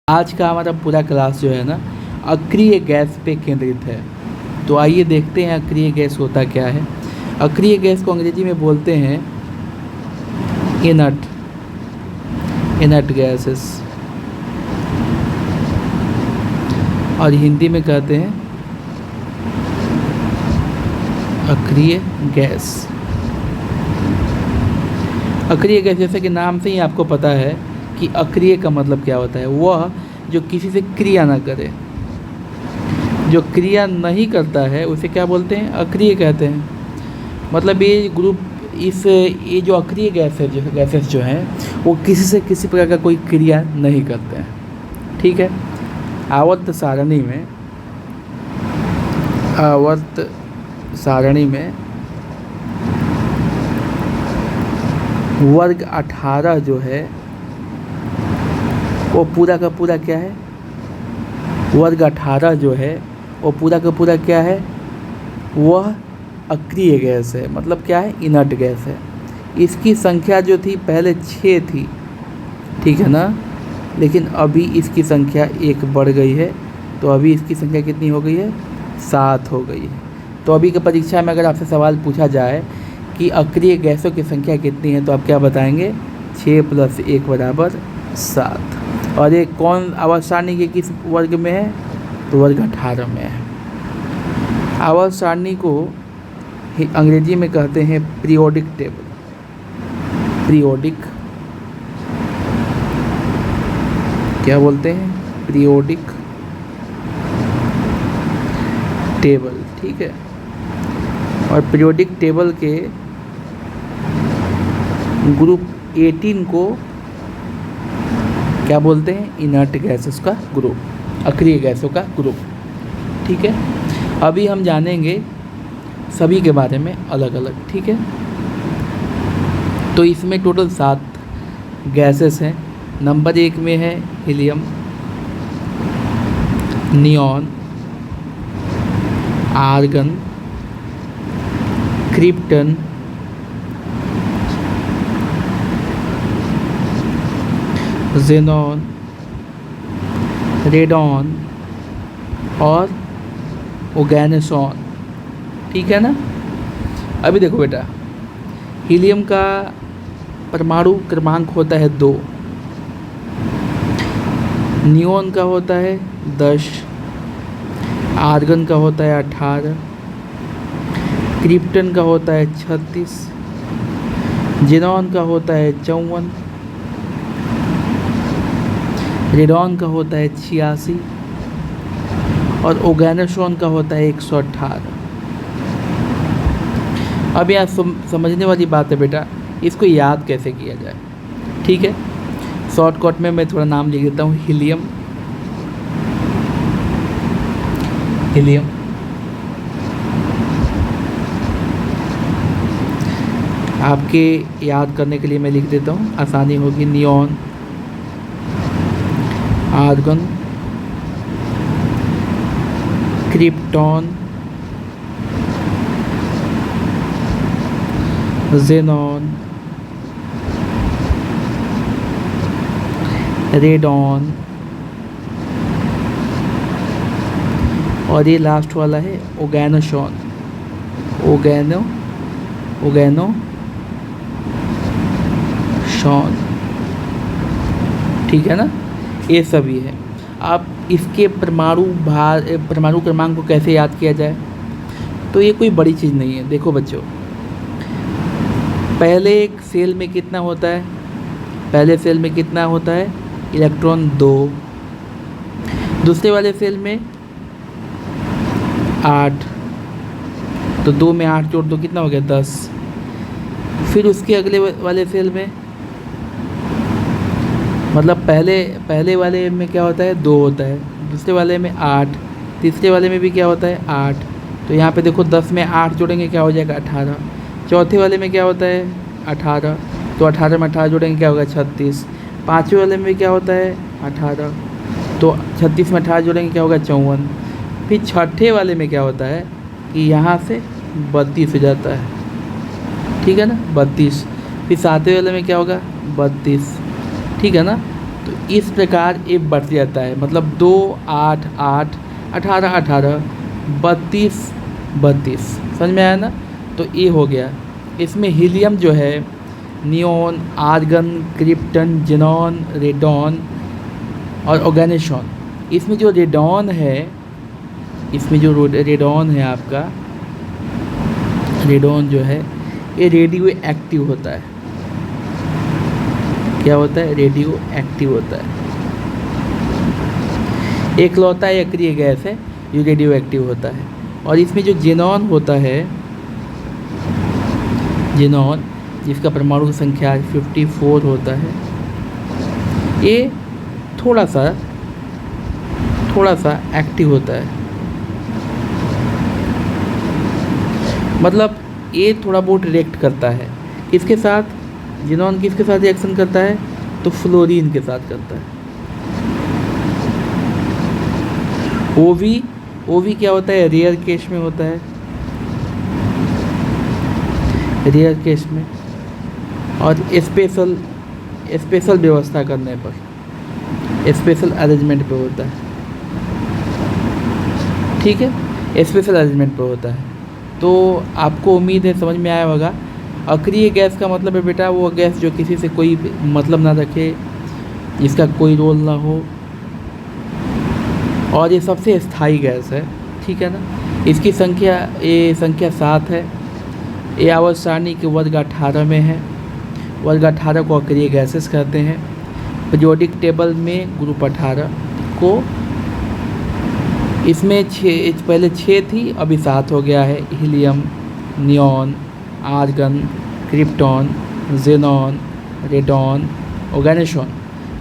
आज का हमारा पूरा क्लास जो है ना अक्रिय गैस पे केंद्रित है। तो आइए देखते हैं अक्रिय गैस होता क्या है। अक्रिय गैस को अंग्रेजी में बोलते हैं इनर्ट गैसेस, और हिंदी में कहते हैं अक्रिय गैस। अक्रिय गैस जैसे कि नाम से ही आपको पता है कि अक्रिय का मतलब क्या होता है, वह जो किसी से क्रिया ना करे, जो क्रिया नहीं करता है उसे क्या बोलते हैं, अक्रिय कहते हैं। मतलब ये ग्रुप ये जो अक्रिय गैस है, जो गैसेस जो हैं वो किसी से किसी प्रकार का कोई क्रिया नहीं करते हैं। ठीक है। आवर्त सारणी में वर्ग 18 जो है वो पूरा का पूरा क्या है, वर्ग 18 जो है वो पूरा का पूरा क्या है, वह अक्रिय गैस है। मतलब क्या है, इनर्ट गैस है। इसकी संख्या जो थी पहले 6 थी, ठीक है ना, लेकिन अभी इसकी संख्या 1 बढ़ गई है। तो अभी इसकी संख्या कितनी हो गई है, 7 हो गई है। तो अभी की परीक्षा में अगर आपसे सवाल पूछा जाए कि अक्रिय गैसों की संख्या कितनी है, तो आप क्या बताएंगे, 6 + 1 = 7। और ये कौन आवर्त सारणी के किस वर्ग में है, तो वर्ग 18 में है। आवर्त सारणी को अंग्रेजी में कहते हैं पीरियोडिक टेबल। क्या बोलते हैं, पीरियोडिक टेबल। ठीक है। और पीरियोडिक टेबल के ग्रुप 18 को क्या बोलते हैं, इनर्ट गैसेस का ग्रुप, अक्रिय गैसों का ग्रुप। ठीक है। अभी हम जानेंगे सभी के बारे में अलग अलग। ठीक है। तो इसमें टोटल 7 गैसेस हैं। नंबर 1 में है helium, neon, argon, krypton, xenon, radon और ओगैनेसॉन। ठीक है ना। अभी देखो बेटा, हीलियम का परमाणु क्रमांक होता है 2, नियॉन का होता है 10, आर्गन का होता है 18, क्रिप्टन का होता है 36, ज़ेनॉन का होता है 54, रेडॉन का होता है 86 और ओगैनेसॉन का होता है 118। अब यहाँ समझने वाली बात है बेटा, इसको याद कैसे किया जाए। ठीक है। शॉर्टकट में मैं थोड़ा नाम लिख देता हूँ, हीलियम। आपके याद करने के लिए मैं लिख देता हूँ, आसानी होगी। Neon, argon, krypton, xenon, radon और ये लास्ट वाला है ओगैनोसॉन, ओगैनोसॉन। ठीक है ना, ये सभी है। आप इसके परमाणु क्रमांक को कैसे याद किया जाए, तो ये कोई बड़ी चीज़ नहीं है। देखो बच्चों, पहले एक सेल में कितना होता है, इलेक्ट्रॉन 2। दूसरे वाले सेल में 8, तो 2 में 8 जोड़ दो, कितना हो गया, 10। फिर उसके अगले वाले सेल में, मतलब पहले वाले में क्या होता है, 2 होता है, दूसरे वाले में 8, तीसरे वाले में भी क्या होता है, 8। तो यहाँ पे देखो 10 में 8 जोड़ेंगे क्या हो जाएगा, 18। चौथे वाले में क्या होता है, 18, तो 18 में 18 जोड़ेंगे क्या होगा, 36। पाँचवें वाले में क्या होता है, 18, तो 36 में 18 जोड़ेंगे क्या होगा, 54। फिर छठे वाले में क्या होता है कि यहाँ से 32 हो जाता है। ठीक है ना, 32। फिर सातवें वाले में क्या होगा, 32। ठीक है ना। तो इस प्रकार ये बढ़ जाता है, मतलब 2 8 8 18 18 32 32, समझ में आया ना। तो ये हो गया। इसमें हीलियम जो है neon, argon, krypton, xenon, radon और ऑर्गेनिसॉन। इसमें जो रेडॉन है, इसमें जो रेडॉन है आपका, रेडॉन जो है ये रेडियो एक्टिव होता है। क्या होता है? रेडियो एक्टिव होता है। एकलौता अक्रिय गैस है जो रेडियो एक्टिव होता है। और इसमें जो जेनॉन होता है, जेनॉन जिसका परमाणु संख्या 54 होता है, ये थोड़ा सा एक्टिव होता है। मतलब ये थोड़ा बहुत रिएक्ट करता है। किसके साथ? जेनॉन किसके साथ रिएक्शन करता है? तो फ्लोरीन के साथ करता है। ओवी क्या होता है? रेयर केस में होता है, रेयर केस में। और स्पेशल व्यवस्था करने पर, स्पेशल अरेंजमेंट पे होता है, ठीक है, स्पेशल अरेंजमेंट पे होता है। तो आपको उम्मीद है समझ में आया होगा। अक्रिय गैस का मतलब है बेटा वो गैस जो किसी से कोई मतलब ना रखे, जिसका कोई रोल ना हो, और ये सबसे स्थायी गैस है, ठीक है ना। इसकी संख्या 7 है। ये आवर्त सारणी के वर्ग 18 में है। वर्ग 18 को अक्रिय गैसेस कहते हैं। पीरियोडिक टेबल में ग्रुप 18 को, इसमें पहले 6 थी, अभी 7 हो गया है। Helium, neon, argon, krypton, xenon, radon, oganesson.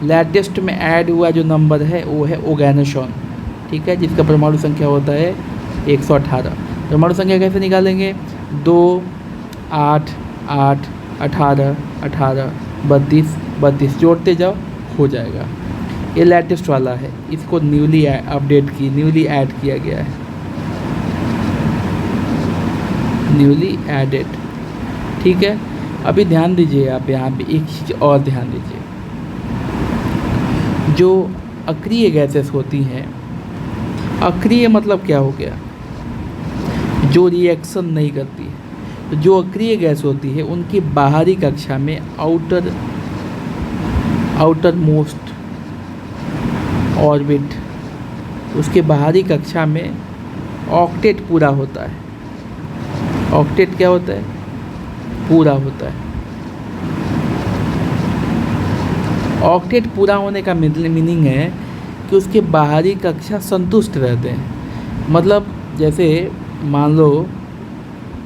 Latest में ऐड हुआ जो नंबर है वो है ऑर्गेनिसॉन, ठीक है, जिसका परमाणु संख्या होता है 118। परमाणु संख्या कैसे निकालेंगे? 2 8 8 18 18 32 32 जोड़ते जाओ, हो जाएगा। ये लेटेस्ट वाला है, इसको न्यूली ऐड किया गया है, न्यूली एडेड, ठीक है। अभी ध्यान दीजिए आप यहाँ पे एक चीज़ और ध्यान दीजिए। जो अक्रिय गैसेस होती हैं, अक्रिय मतलब क्या हो गया? जो रिएक्शन नहीं करती है। तो जो अक्रिय गैस होती है उनकी बाहरी कक्षा में आउटर मोस्ट ऑर्बिट, उसके बाहरी कक्षा में ऑक्टेट पूरा होता है। ऑक्टेट क्या होता है? पूरा होता है। ऑक्टेट पूरा होने का मीनिंग है कि उसके बाहरी कक्षा संतुष्ट रहते हैं। मतलब जैसे मान लो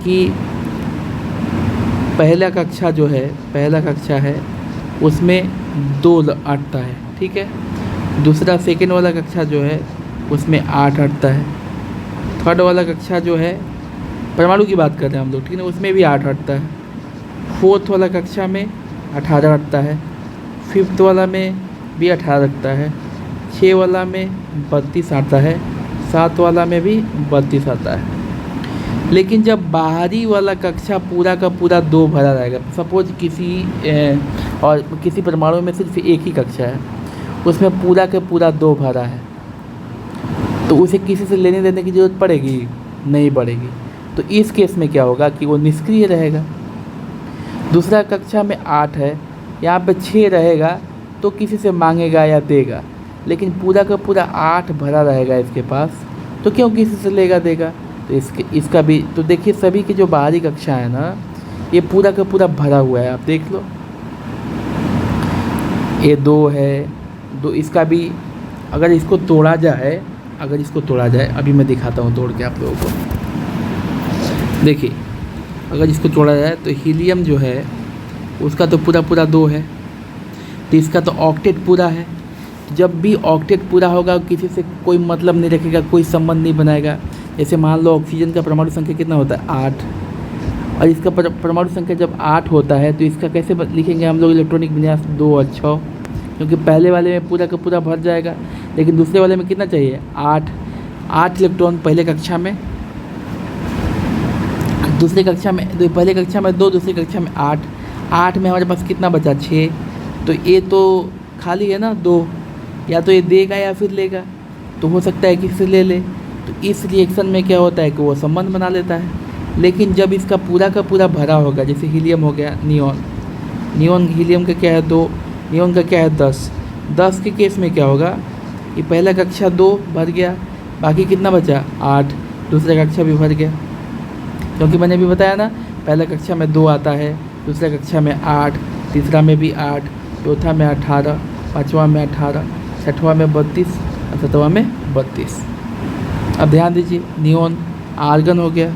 कि पहला कक्षा है उसमें 2 अटता है, ठीक है। दूसरा सेकेंड वाला कक्षा जो है उसमें 8 अटता है। थर्ड वाला कक्षा जो है, परमाणु की बात कर रहे हैं हम लोग, ठीक है, उसमें भी 8 अटता है। फोर्थ वाला कक्षा में 18 अटता है। फिफ्थ वाला में भी 18 अटता है। 6 वाला में 32 आता है। 7 वाला में भी 32 आता है। लेकिन जब बाहरी वाला कक्षा पूरा का पूरा 2 भरा रहेगा, सपोज किसी परमाणु में सिर्फ एक ही कक्षा है, उसमें पूरा का पूरा 2 भरा है, तो उसे किसी से लेने देने की ज़रूरत पड़ेगी? नहीं पड़ेगी। तो इस केस में क्या होगा कि वो निष्क्रिय रहेगा। दूसरा कक्षा में 8 है, यहाँ पे 6 रहेगा तो किसी से मांगेगा या देगा, लेकिन पूरा का पूरा 8 भरा रहेगा इसके पास, तो क्यों किसी से लेगा देगा? तो इसका भी तो देखिए, सभी की जो बाहरी कक्षा है ना, ये पूरा का पूरा भरा हुआ है। आप देख लो, ये 2 है, 2 इसका भी अगर इसको तोड़ा जाए, अभी मैं दिखाता हूँ तोड़ के आप लोगों को। देखिए, अगर इसको तोड़ा जाए तो हीलियम जो है उसका तो पूरा 2 है, तो इसका तो ऑक्टेट पूरा है। जब भी ऑक्टेट पूरा होगा किसी से कोई मतलब नहीं रखेगा, कोई संबंध नहीं बनाएगा। जैसे मान लो ऑक्सीजन का परमाणु संख्या कितना होता है? 8, और इसका परमाणु संख्या जब 8 होता है तो इसका कैसे लिखेंगे हम लोग? इलेक्ट्रॉनिक विन्यास 2 और 6, क्योंकि पहले वाले में पूरा का पूरा भर जाएगा, लेकिन दूसरे वाले में कितना चाहिए? 8 इलेक्ट्रॉन पहले कक्षा में, पहले कक्षा में 2, दूसरी कक्षा में 8 में हमारे पास कितना बचा? 6। तो ये तो खाली है ना 2, या तो ये देगा या फिर लेगा, तो हो सकता है कि इससे ले ले। तो इस रिएक्शन में क्या होता है कि वो संबंध बना लेता है। लेकिन जब इसका पूरा का पूरा भरा होगा, जैसे हीलियम हो गया, नियॉन हीलियम का क्या है 2, नियॉन का क्या है 10 के केस में क्या होगा, ये पहला कक्षा 2 भर गया, बाकी कितना बचा 8, दूसरा कक्षा भी भर गया, क्योंकि मैंने भी बताया ना, पहला कक्षा में 2 आता है, दूसरा कक्षा में 8, तीसरा में भी 8, चौथा में 18, पाँचवा में 18, छठवां में 32 और सातवां में 32। अब ध्यान दीजिए, नियॉन आर्गन हो गया,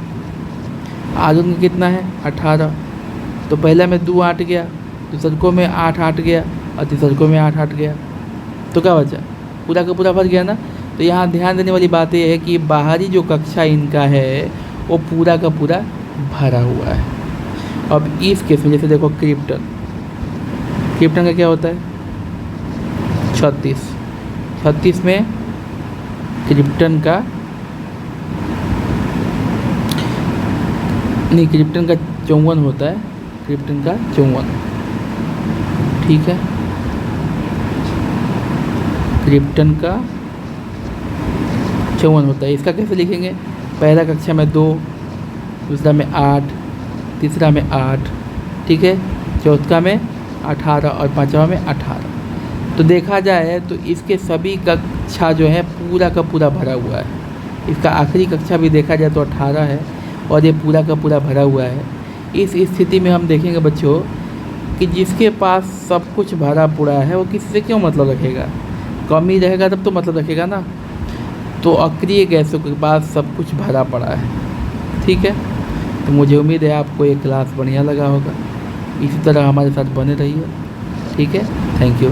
आर्गन का कितना है 18, तो पहला में 2 8 गया, दूसरकों में 8 8 गया और तीसरकों में 8 8 गया, तो क्या बचा, पूरा का पूरा भर गया ना। तो यहाँ ध्यान देने वाली बात यह है कि बाहरी जो कक्षा इनका है वो पूरा का पूरा भरा हुआ है। अब इस केस में जैसे देखो क्रिप्टन का क्या होता है 36 में क्रिप्टन का नहीं, क्रिप्टन का 54 होता है, क्रिप्टन का 54, ठीक है, क्रिप्टन का 54 होता है। इसका कैसे लिखेंगे, पहला कक्षा में 2, दूसरा में 8, तीसरा में 8, ठीक है, चौथा में 18 और पाँचवा में 18। तो देखा जाए तो इसके सभी कक्षा जो है पूरा का पूरा भरा हुआ है। इसका आखिरी कक्षा भी देखा जाए तो 18 है और ये पूरा का पूरा भरा हुआ है। इस स्थिति में हम देखेंगे बच्चों कि जिसके पास सब कुछ भरा पूरा है वो किसी से क्यों मतलब रखेगा, कमी रहेगा तब तो मतलब रखेगा ना। तो अक्रिय गैसों के पास सब कुछ भरा पड़ा है, ठीक है। तो मुझे उम्मीद है आपको ये क्लास बढ़िया लगा होगा, इसी तरह हमारे साथ बने रहिए, ठीक है। Thank you.